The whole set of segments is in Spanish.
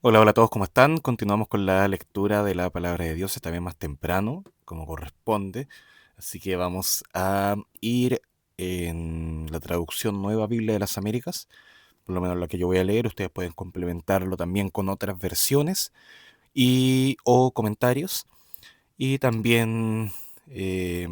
Hola, hola a todos, ¿cómo están? Continuamos con la lectura de la palabra de Dios, esta vez más temprano, como corresponde. Así que vamos a ir en la traducción Nueva Biblia de las Américas, por lo menos la que yo voy a leer. Ustedes pueden complementarlo también con otras versiones y o comentarios y también eh,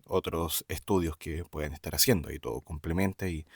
otros estudios que pueden estar haciendo y todo complementa y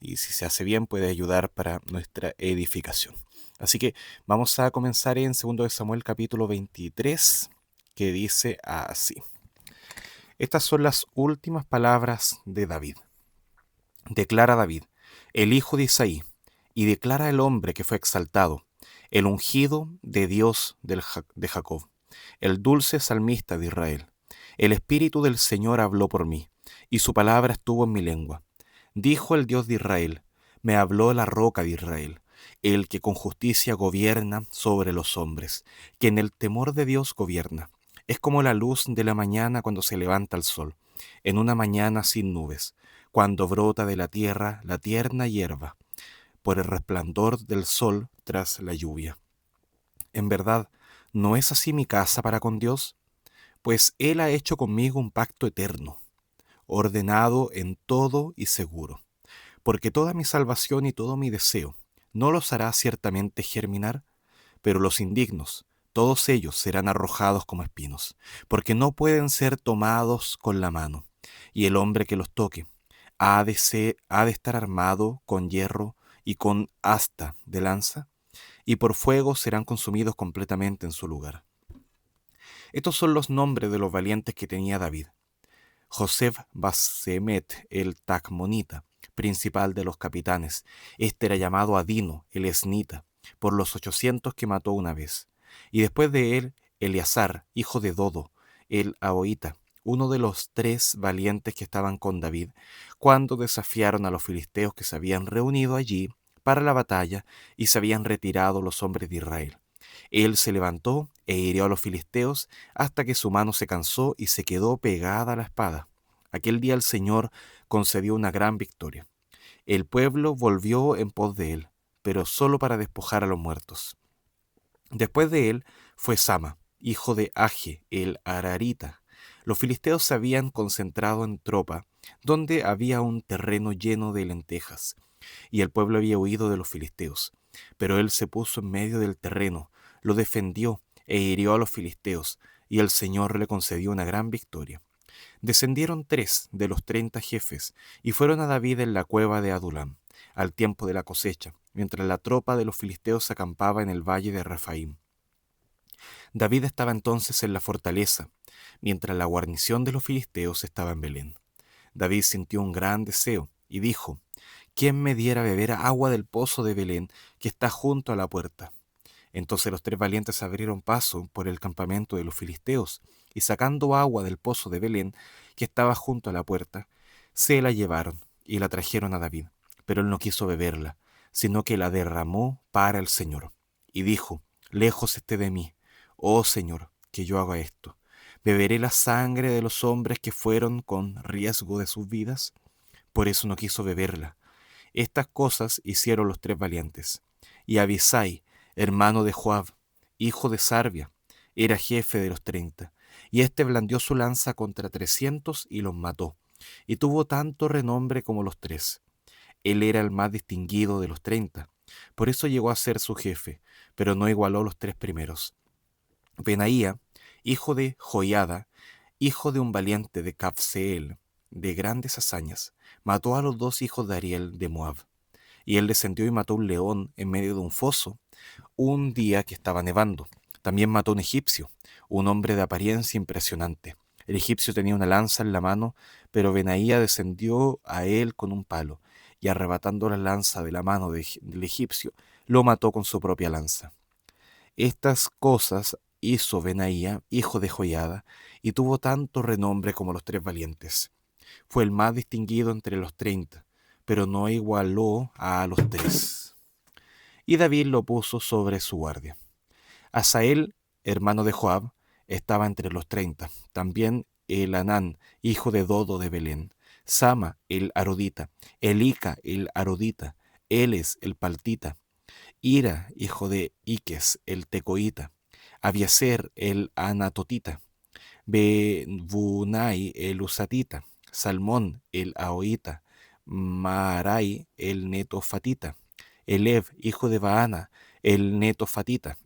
si se hace bien puede ayudar para nuestra edificación. Así que vamos a comenzar en 2 de Samuel capítulo 23, que dice así. Estas son las últimas palabras de David. Declara David, el hijo de Isaí, y declara el hombre que fue exaltado, el ungido de Dios de Jacob, el dulce salmista de Israel. El Espíritu del Señor habló por mí, y su palabra estuvo en mi lengua. Dijo el Dios de Israel, me habló la roca de Israel, el que con justicia gobierna sobre los hombres, que en el temor de Dios gobierna. Es como la luz de la mañana cuando se levanta el sol, en una mañana sin nubes, cuando brota de la tierra la tierna hierba, por el resplandor del sol tras la lluvia. En verdad, ¿no es así mi casa para con Dios? Pues Él ha hecho conmigo un pacto eterno, ordenado en todo y seguro. Porque toda mi salvación y todo mi deseo no los hará ciertamente germinar, pero los indignos, todos ellos serán arrojados como espinos, porque no pueden ser tomados con la mano, y el hombre que los toque ha de estar armado con hierro y con asta de lanza, y por fuego serán consumidos completamente en su lugar. Estos son los nombres de los valientes que tenía David. Joseph Basemet el Tacmonita, principal de los capitanes. Este era llamado Adino el Esnita, por los 800 que mató una vez. Y después de él, Eleazar, hijo de Dodo, el Ahoita, uno de los 3 valientes que estaban con David, cuando desafiaron a los filisteos que se habían reunido allí para la batalla y se habían retirado los hombres de Israel. Él se levantó e hirió a los filisteos hasta que su mano se cansó y se quedó pegada a la espada. Aquel día el Señor concedió una gran victoria. El pueblo volvió en pos de él, pero solo para despojar a los muertos. Después de él fue Sama, hijo de Age, el Ararita. Los filisteos se habían concentrado en Tropa, donde había un terreno lleno de lentejas, y el pueblo había huido de los filisteos. Pero él se puso en medio del terreno, lo defendió e hirió a los filisteos, y el Señor le concedió una gran victoria. Descendieron 3 de los 30 jefes y fueron a David en la cueva de Adulam, al tiempo de la cosecha, mientras la tropa de los filisteos acampaba en el valle de Refaim. David estaba entonces en la fortaleza, mientras la guarnición de los filisteos estaba en Belén. David sintió un gran deseo y dijo, ¿quién me diera a beber agua del pozo de Belén que está junto a la puerta? Entonces los 3 valientes abrieron paso por el campamento de los filisteos, y sacando agua del pozo de Belén, que estaba junto a la puerta, se la llevaron y la trajeron a David. Pero él no quiso beberla, sino que la derramó para el Señor. Y dijo, lejos esté de mí, oh Señor, que yo haga esto. ¿Beberé la sangre de los hombres que fueron con riesgo de sus vidas? Por eso no quiso beberla. Estas cosas hicieron los 3 valientes. Y Abisai, hermano de Joab, hijo de Sarvia, era jefe de los 30. Y éste blandió su lanza contra 300 y los mató. Y tuvo tanto renombre como los 3. Él era el más distinguido de los 30. Por eso llegó a ser su jefe, pero no igualó los 3 primeros. Benaía, hijo de Joiada, hijo de un valiente de Cabseel, de grandes hazañas, mató a los 2 hijos de Ariel de Moab. Y él descendió y mató un león en medio de un foso, un día que estaba nevando. También mató a un egipcio, un hombre de apariencia impresionante. El egipcio tenía una lanza en la mano, pero Benaía descendió a él con un palo, y arrebatando la lanza de la mano del egipcio, lo mató con su propia lanza. Estas cosas hizo Benaía, hijo de Joiada, y tuvo tanto renombre como los 3 valientes. Fue el más distinguido entre los 30, pero no igualó a los 3. Y David lo puso sobre su guardia. Asael, hermano de Joab, estaba entre los 30. También Elanán, hijo de Dodo de Belén. Sama, el Arodita. Elica, el Arodita. Eles, el Paltita. Ira, hijo de Iques, el tecoita, Abieser, el anatotita, Bebunai, el usatita, Salmón, el ahoita, Maarai, el netofatita, Elev, hijo de Baana, el netofatita,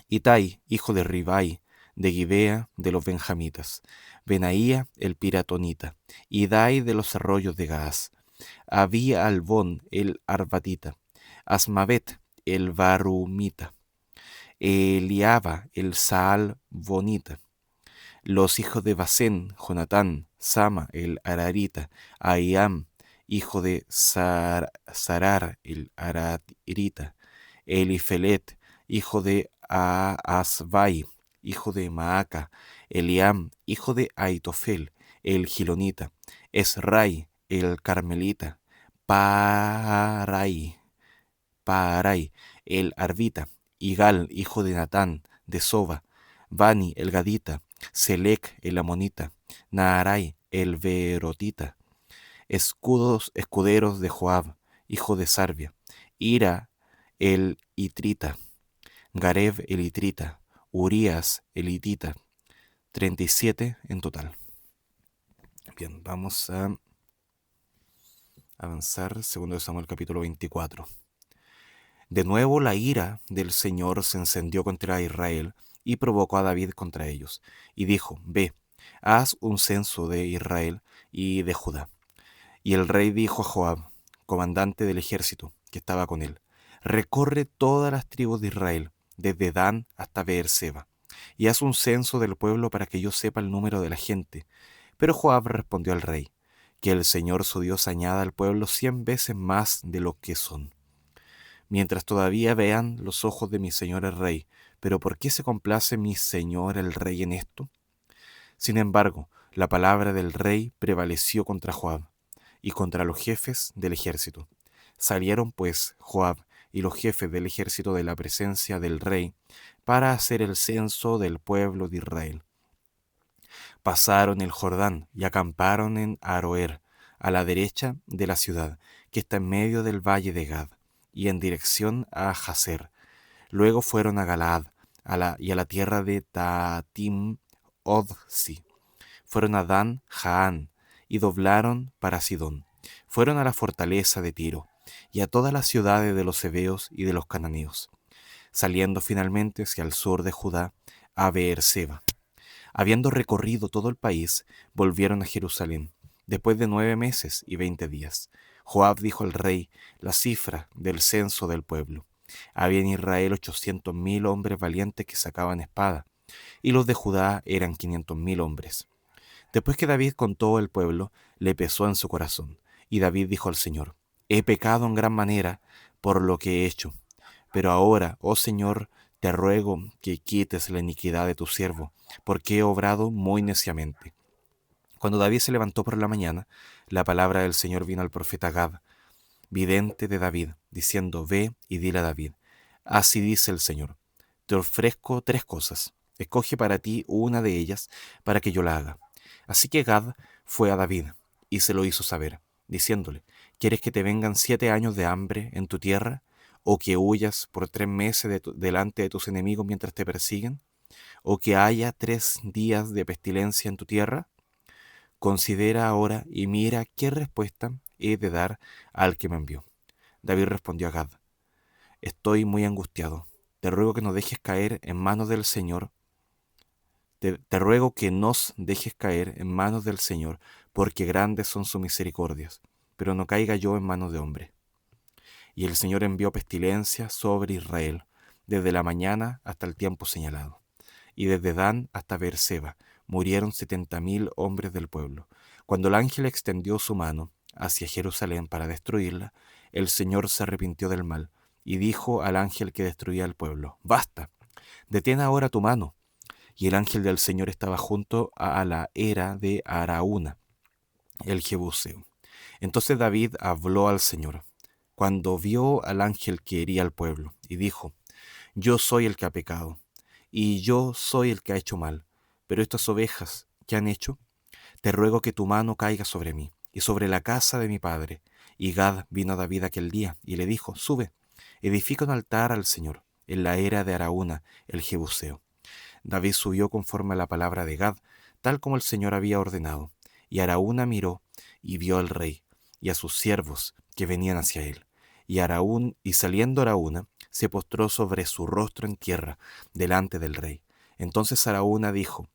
Itai, hijo de Ribai, de Gibea, de los benjamitas, Benaía, el piratonita, Idai de los arroyos de Gaas, Abí Albón, el arbatita, Asmavet, el barumita, Eliaba, el saal bonita, los hijos de Basén, Jonatán, Sama, el ararita, Aiam, hijo de Sarar, el ararita, Elifelet, hijo de Asbai, hijo de Maaca, Eliam, hijo de Aitofel, el gilonita, Esrai, el carmelita, Parai, Parai, el arbita, Igal, hijo de Natán, de Soba, Bani, el gadita, Selec, el amonita, Naarai, el berotita, escuderos de Joab, hijo de Sarbia, Ira, el itrita, Gareb, el itrita, Urías, el hitita, 37 en total. Bien, vamos a avanzar, segundo de Samuel capítulo 24. De nuevo la ira del Señor se encendió contra Israel y provocó a David contra ellos. Y dijo, ve, haz un censo de Israel y de Judá. Y el rey dijo a Joab, comandante del ejército que estaba con él, recorre todas las tribus de Israel, desde Dan hasta Beerseba, y haz un censo del pueblo para que yo sepa el número de la gente. Pero Joab respondió al rey, que el Señor su Dios añada al pueblo 100 veces más de lo que son, mientras todavía vean los ojos de mi señor el rey. Pero ¿por qué se complace mi señor el rey en esto? Sin embargo, la palabra del rey prevaleció contra Joab y contra los jefes del ejército. Salieron pues Joab y los jefes del ejército de la presencia del rey para hacer el censo del pueblo de Israel. Pasaron el Jordán y acamparon en Aroer, a la derecha de la ciudad, que está en medio del valle de Gad, y en dirección a Jazer. Luego fueron a Galaad y a la tierra de Taatim Odsi. Fueron a Dan Jaán y doblaron para Sidón. Fueron a la fortaleza de Tiro y a todas las ciudades de los heveos y de los cananeos, saliendo finalmente hacia el sur de Judá a Beerseba. Habiendo recorrido todo el país, volvieron a Jerusalén, después de 9 meses y 20 días. Joab dijo al rey la cifra del censo del pueblo. Había en Israel 800.000 hombres valientes que sacaban espada, y los de Judá eran 500.000 hombres. Después que David contó el pueblo, le pesó en su corazón, y David dijo al Señor, he pecado en gran manera por lo que he hecho, pero ahora, oh Señor, te ruego que quites la iniquidad de tu siervo, porque he obrado muy neciamente. Cuando David se levantó por la mañana, la palabra del Señor vino al profeta Gad, vidente de David, diciendo, ve y dile a David, así dice el Señor, te ofrezco 3 cosas, escoge para ti una de ellas para que yo la haga. Así que Gad fue a David y se lo hizo saber, diciéndole, ¿quieres que te vengan 7 años de hambre en tu tierra? ¿O que huyas por 3 meses delante de tus enemigos mientras te persiguen? ¿O que haya 3 días de pestilencia en tu tierra? Considera ahora y mira qué respuesta he de dar al que me envió. David respondió a Gad, estoy muy angustiado. Te ruego que nos dejes caer en manos del Señor. Te ruego que nos dejes caer en manos del Señor, porque grandes son sus misericordias, pero no caiga yo en manos de hombre. Y el Señor envió pestilencia sobre Israel, desde la mañana hasta el tiempo señalado. Y desde Dan hasta Beerseba murieron 70.000 hombres del pueblo. Cuando el ángel extendió su mano hacia Jerusalén para destruirla, el Señor se arrepintió del mal y dijo al ángel que destruía el pueblo, basta, detén ahora tu mano. Y el ángel del Señor estaba junto a la era de Araúna, el Jebuseo. Entonces David habló al Señor, cuando vio al ángel que hería al pueblo, y dijo, yo soy el que ha pecado, y yo soy el que ha hecho mal, pero estas ovejas, ¿qué han hecho? Te ruego que tu mano caiga sobre mí, y sobre la casa de mi padre. Y Gad vino a David aquel día, y le dijo, sube, edifica un altar al Señor en la era de Araúna, el Jebuseo. David subió conforme a la palabra de Gad, tal como el Señor había ordenado. Y Araúna miró y vio al rey y a sus siervos que venían hacia él. Y saliendo Araúna, se postró sobre su rostro en tierra delante del rey. Entonces Araúna dijo: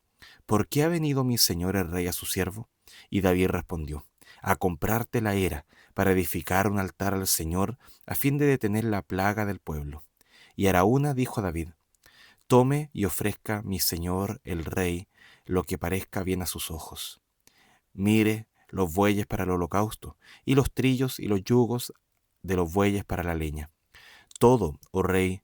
¿Por qué ha venido mi señor el rey a su siervo? Y David respondió: A comprarte la era para edificar un altar al Señor a fin de detener la plaga del pueblo. Y Araúna dijo a David: Tome y ofrezca mi señor el rey lo que parezca bien a sus ojos. Mire los bueyes para el holocausto, y los trillos y los yugos de los bueyes para la leña. Todo, oh rey,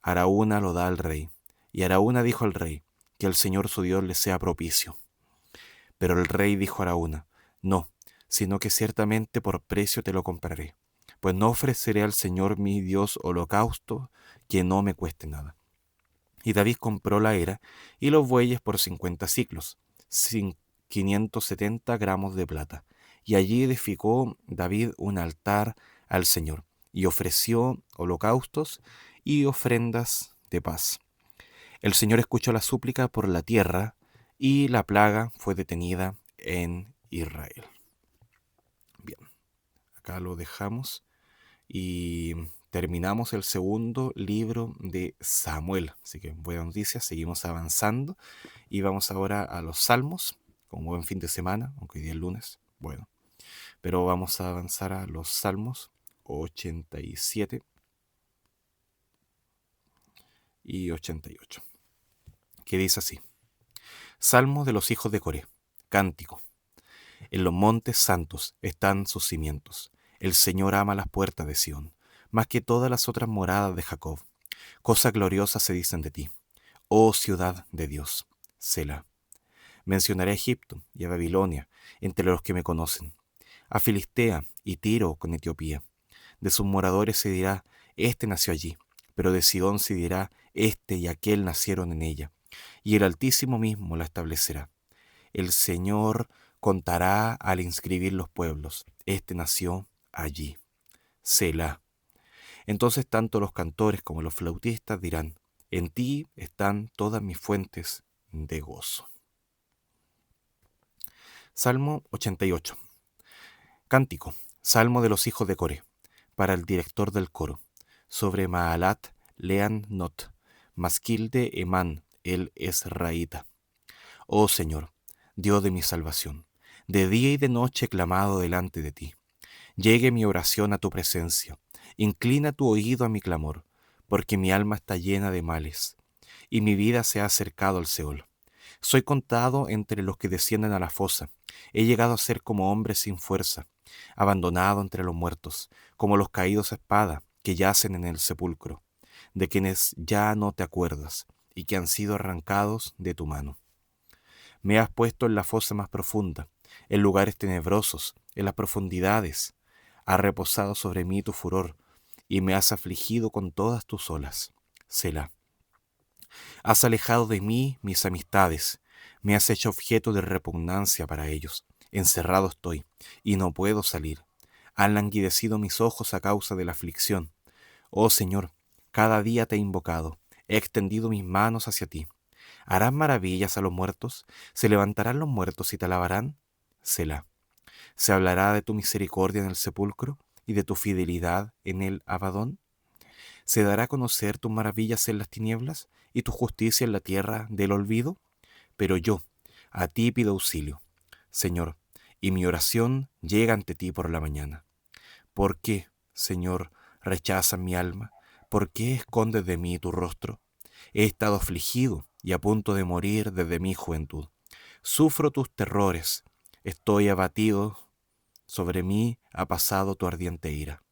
Araúna lo da al rey. Y Araúna dijo al rey: Que el Señor su Dios le sea propicio. Pero el rey dijo a Araúna: No, sino que ciertamente por precio te lo compraré, pues no ofreceré al Señor mi Dios holocausto que no me cueste nada. Y David compró la era y los bueyes por 50 siclos, 570 gramos de plata. Y allí edificó David un altar al Señor, y ofreció holocaustos y ofrendas de paz. El Señor escuchó la súplica por la tierra, y la plaga fue detenida en Israel. Bien, acá lo dejamos. Y terminamos el segundo libro de Samuel. Así que buenas noticias, seguimos avanzando. Y vamos ahora a los Salmos, con buen fin de semana, aunque hoy día es lunes. Bueno, pero vamos a avanzar a los Salmos 87 y 88, que dice así: Salmo de los hijos de Coré, cántico. En los montes santos están sus cimientos. El Señor ama las puertas de Sión, más que todas las otras moradas de Jacob. Cosas gloriosas se dicen de ti, oh ciudad de Dios. Selah. Mencionaré a Egipto y a Babilonia entre los que me conocen, a Filistea y Tiro con Etiopía. De sus moradores se dirá: Este nació allí, pero de Sidón se dirá: Este y aquel nacieron en ella, y el Altísimo mismo la establecerá. El Señor contará al inscribir los pueblos: Este nació allí. Selah. Entonces tanto los cantores como los flautistas dirán: En ti están todas mis fuentes de gozo. Salmo 88. Cántico. Salmo de los hijos de Coré, para el director del coro. Sobre Maalat lean Not, masquil de Emán, el Esraíta. Oh Señor, Dios de mi salvación, de día y de noche he clamado delante de ti. Llegue mi oración a tu presencia. Inclina tu oído a mi clamor, porque mi alma está llena de males, y mi vida se ha acercado al Seol. Soy contado entre los que descienden a la fosa. He llegado a ser como hombre sin fuerza, abandonado entre los muertos, como los caídos a espada que yacen en el sepulcro, de quienes ya no te acuerdas, y que han sido arrancados de tu mano. Me has puesto en la fosa más profunda, en lugares tenebrosos, en las profundidades. Ha reposado sobre mí tu furor, y me has afligido con todas tus olas. Selah. Has alejado de mí mis amistades, me has hecho objeto de repugnancia para ellos. Encerrado estoy, y no puedo salir. Han languidecido mis ojos a causa de la aflicción. Oh Señor, cada día te he invocado, he extendido mis manos hacia ti. ¿Harán maravillas a los muertos? ¿Se levantarán los muertos y te alabarán? Selah. ¿Se hablará de tu misericordia en el sepulcro y de tu fidelidad en el Abadón? ¿Se dará a conocer tus maravillas en las tinieblas y tu justicia en la tierra del olvido? Pero yo, a ti pido auxilio, Señor, y mi oración llega ante ti por la mañana. ¿Por qué, Señor, rechazas mi alma? ¿Por qué escondes de mí tu rostro? He estado afligido y a punto de morir desde mi juventud. Sufro tus terrores, estoy abatido, sobre mí ha pasado tu ardiente ira.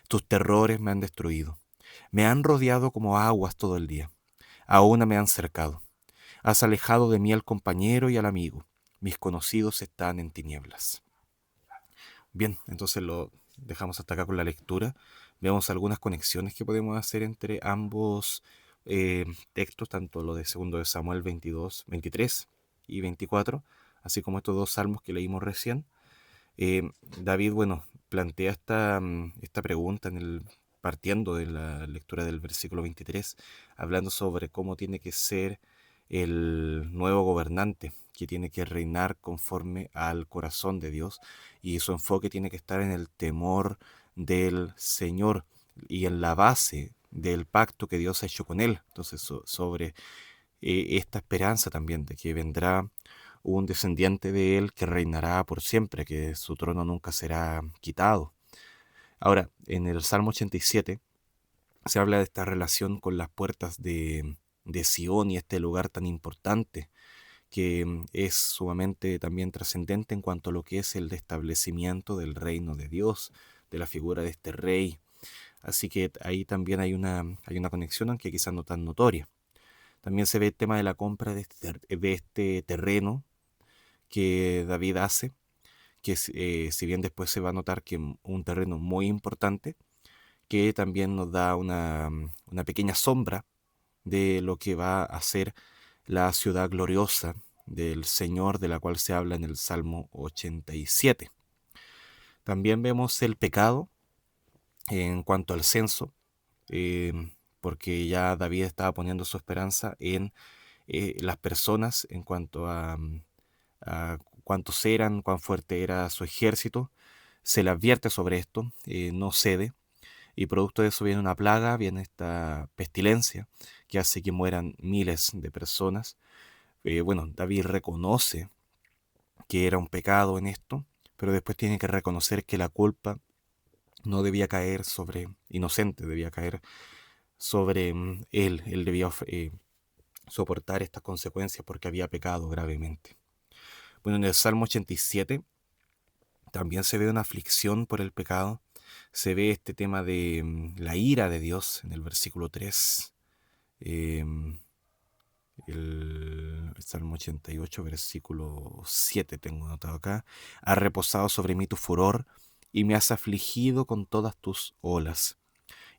Tus terrores me han destruido, me han rodeado como aguas todo el día. Aún me han cercado. Has alejado de mí al compañero y al amigo. Mis conocidos están en tinieblas. Bien, entonces lo dejamos hasta acá con la lectura. Veamos algunas conexiones que podemos hacer entre ambos textos, tanto lo de segundo de Samuel 22, 23 y 24, así como estos dos salmos que leímos recién. David, bueno, plantea esta pregunta en el partiendo de la lectura del versículo 23, hablando sobre cómo tiene que ser el nuevo gobernante, que tiene que reinar conforme al corazón de Dios, y su enfoque tiene que estar en el temor del Señor y en la base del pacto que Dios ha hecho con él. Entonces, sobre esta esperanza también de que vendrá un descendiente de él que reinará por siempre, que su trono nunca será quitado. Ahora, en el Salmo 87 se habla de esta relación con las puertas de Sion y este lugar tan importante que es sumamente también trascendente en cuanto a lo que es el establecimiento del reino de Dios, de la figura de este rey. Así que ahí también hay una conexión, aunque quizás no tan notoria. También se ve el tema de la compra de este terreno que David hace, que si bien después se va a notar que un terreno muy importante, que también nos da una pequeña sombra de lo que va a ser la ciudad gloriosa del Señor, de la cual se habla en el Salmo 87. También vemos el pecado en cuanto al censo, eh, porque ya David estaba poniendo su esperanza en las personas en cuanto a cuántos eran, cuán fuerte era su ejército. Se le advierte sobre esto, no cede, y producto de eso viene una plaga, viene esta pestilencia que hace que mueran miles de personas. Bueno, David reconoce que era un pecado en esto, pero después tiene que reconocer que la culpa no debía caer sobre inocente, debía caer sobre él. Él debía soportar estas consecuencias porque había pecado gravemente. Bueno, en el Salmo 87 también se ve una aflicción por el pecado, se ve este tema de la ira de Dios en el versículo 3. El Salmo 88, versículo 7 tengo anotado acá. Ha reposado sobre mí tu furor y me has afligido con todas tus olas.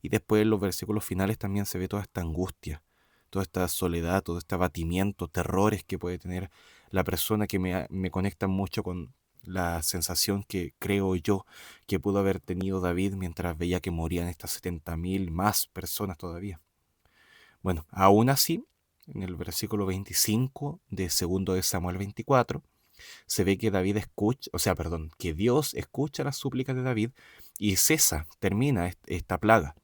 Y después en los versículos finales también se ve toda esta angustia, toda esta soledad, todo este abatimiento, terrores que puede tener la persona, que me conecta mucho con la sensación que creo yo que pudo haber tenido David mientras veía que morían estas 70.000 más personas todavía. Bueno, aún así, en el versículo 25 de segundo de Samuel 24, se ve que David escucha, o sea, perdón, que Dios escucha las súplicas de David y termina esta plaga.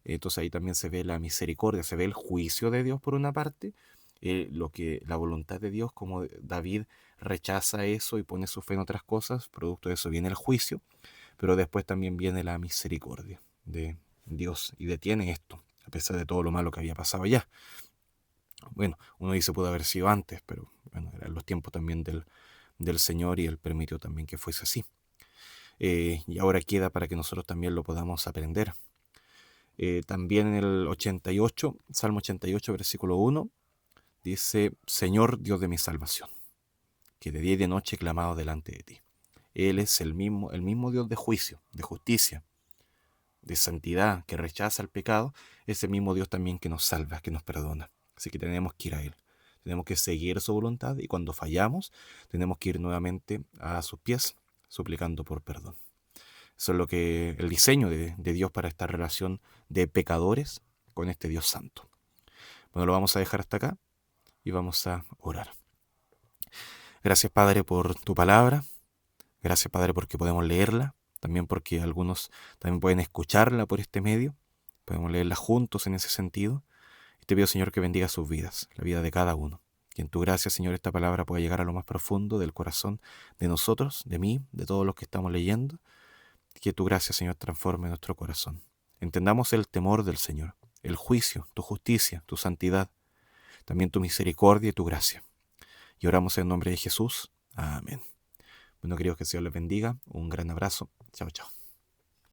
Entonces ahí también se ve la misericordia, se ve el juicio de Dios por una parte, la voluntad de Dios, como David rechaza eso y pone su fe en otras cosas, producto de eso viene el juicio, pero después también viene la misericordia de Dios y detiene esto, a pesar de todo lo malo que había pasado ya. Bueno, uno dice pudo haber sido antes, pero bueno, eran los tiempos también del Señor y Él permitió también que fuese así. Y ahora queda para que nosotros también lo podamos aprender. También en el 88, Salmo 88, versículo 1, dice: Señor Dios de mi salvación, que de día y de noche he clamado delante de ti. Él es el mismo Dios de juicio, de justicia, de santidad, que rechaza el pecado, es el mismo Dios también que nos salva, que nos perdona. Así que tenemos que ir a Él. Tenemos que seguir su voluntad y cuando fallamos, tenemos que ir nuevamente a sus pies, suplicando por perdón. Eso es el diseño de Dios para esta relación de pecadores con este Dios santo. Bueno, lo vamos a dejar hasta acá y vamos a orar. Gracias, Padre, por tu palabra. Gracias, Padre, porque podemos leerla. También porque algunos también pueden escucharla por este medio. Podemos leerla juntos en ese sentido. Y te pido, Señor, que bendiga sus vidas, la vida de cada uno. Que en tu gracia, Señor, esta palabra pueda llegar a lo más profundo del corazón de nosotros, de mí, de todos los que estamos leyendo. Que tu gracia, Señor, transforme nuestro corazón. Entendamos el temor del Señor, el juicio, tu justicia, tu santidad, también tu misericordia y tu gracia. Y oramos en nombre de Jesús. Amén. Bueno, queridos, que el Señor les bendiga. Un gran abrazo. Chao, chao.